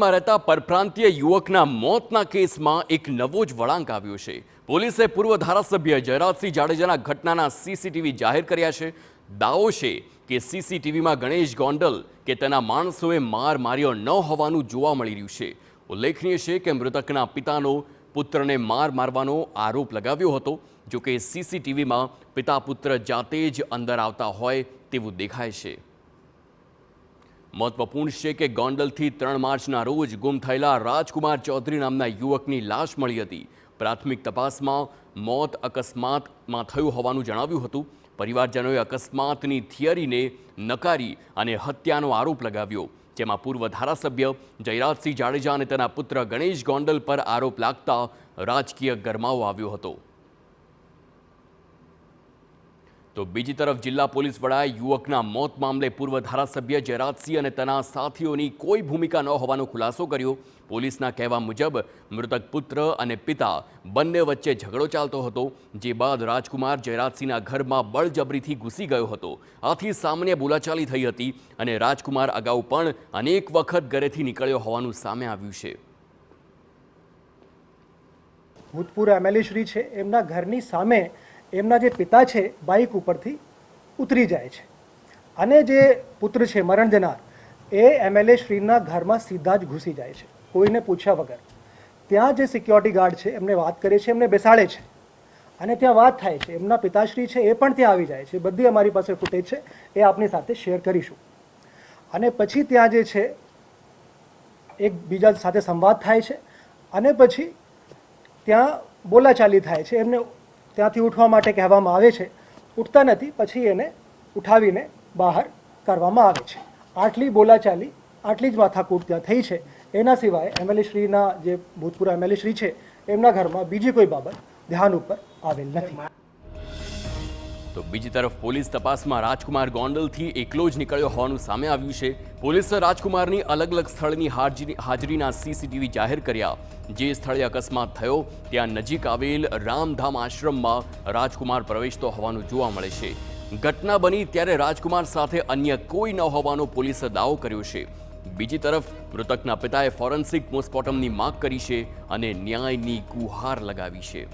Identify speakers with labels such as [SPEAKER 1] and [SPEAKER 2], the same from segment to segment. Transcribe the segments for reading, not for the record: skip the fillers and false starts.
[SPEAKER 1] રાજસ્થાનમાં રહેતા પરપ્રાંતીય યુવકના મોતના કેસમાં એક નવો જ વળાંક આવ્યો છે। પોલીસે પૂર્વ ધારાસભ્ય જયરાજસિંહ જાડેજાના ઘટનાના સીસીટીવી જાહેર કર્યા છે। દાવો છે કે સીસીટીવીમાં ગણેશ ગોંડલ કે તેના માણસોએ માર માર્યો ન હોવાનું જોવા મળી રહ્યું છે। ઉલ્લેખનીય છે કે મૃતકના પિતાનો પુત્રને માર મારવાનો આરોપ લગાવ્યો હતો। જો કે સીસીટીવીમાં પિતા પુત્ર જાતે જ અંદર આવતા હોય તેવું દેખાય છે। મહત્વપૂર્ણ છે કે ગોંડલથી 3 માર્ચના રોજ ગુમ થયેલા રાજકુમાર ચૌધરી નામના યુવકની લાશ મળી હતી। પ્રાથમિક તપાસમાં મોત અકસ્માતમાં થયું હોવાનું જણાવ્યું હતું। પરિવારજનોએ અકસ્માતની થિયરીને નકારી અને હત્યાનો આરોપ લગાવ્યો, જેમાં પૂર્વ ધારાસભ્ય જયરાજસિંહ જાડેજા અને તેના પુત્ર ગણેશ ગોંડલ પર આરોપ લાગતા રાજકીય ગરમાવો આવ્યો હતો। તો બીજી તરફ જિલ્લા પોલીસ વડાએ યુવકના મોત મામલે પૂર્વ ધારાસભ્ય જયરાજસિંહ અને તેના સાથીઓની કોઈ ભૂમિકા ન હોવાનો ખુલાસો કર્યો। પોલીસના કહેવા મુજબ મૃતક પુત્ર અને પિતા બંને વચ્ચે ઝઘડો ચાલતો હતો, જે બાદ રાજકુમાર જયરાજસિંહના ઘરમાં બળજબરીથી ઘૂસી ગયો હતો। આથી સામાન્ય બોલાચાલી થઈ હતી અને રાજકુમાર અગાઉ પણ અનેક વખત ઘરેથી નીકળ્યો હોવાનું સામે આવ્યું છે।
[SPEAKER 2] ભૂતપૂર્વ એમએલએ શ્રી છે, એમના ઘરની સામે એમના જે પિતા છે બાઇક ઉપરથી ઉતરી જાય છે અને જે પુત્ર છે મરણ જનાર એ એમએલએ શ્રીના ઘરમાં સીધા જ ઘૂસી જાય છે, કોઈને પૂછ્યા વગર। ત્યાં જે સિક્યોરિટી ગાર્ડ છે એમને વાત કરે છે, એમને બેસાડે છે અને ત્યાં વાત થાય છે। એમના પિતાશ્રી છે એ પણ ત્યાં આવી જાય છે। બધી અમારી પાસે ફૂટેજ છે, એ આપની સાથે શેર કરીશું। અને પછી ત્યાં જે છે એકબીજા સાથે સંવાદ થાય છે અને પછી ત્યાં બોલાચાલી થાય છે। એમને ત્યાંથી ઉઠવા માટે કહેવામાં આવે છે, ઉઠતા નથી, પછી એને ઉઠાવીને બહાર કરવામાં આવે છે। આટલી બોલાચાલી, આટલી જ માથાકૂટ ત્યાં થઈ છે। એના સિવાય એમએલએ શ્રીના જે ભૂતપૂર્વ એમએલએ શ્રી છે એમના ઘરમાં બીજી કોઈ બાબત ધ્યાન ઉપર આવેલ નથી।
[SPEAKER 1] તો બીજી તરફ પોલીસ તપાસમાં રાજકુમાર ગોંડલથી એકલો જ નીકળ્યો હોવાનું સામે આવ્યું છે। પોલીસે રાજકુમારની અલગ અલગ સ્થળની હાજરીના સીસીટીવી જાહેર કર્યા। જે સ્થળે અકસ્માત થયો ત્યાં નજીક આવેલ રામધામ આશ્રમમાં રાજકુમાર પ્રવેશતો હોવાનું જોવા મળે છે। ઘટના બની ત્યારે રાજકુમાર સાથે અન્ય કોઈ ન હોવાનો પોલીસે દાવો કર્યો છે। બીજી તરફ મૃતકના પિતાએ ફોરેન્સિક પોસ્ટમોર્ટમની માંગ કરી છે અને ન્યાયની ગુહાર લગાવી છે।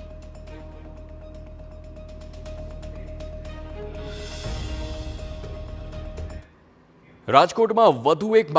[SPEAKER 1] રાજકોટમાં વધુ એક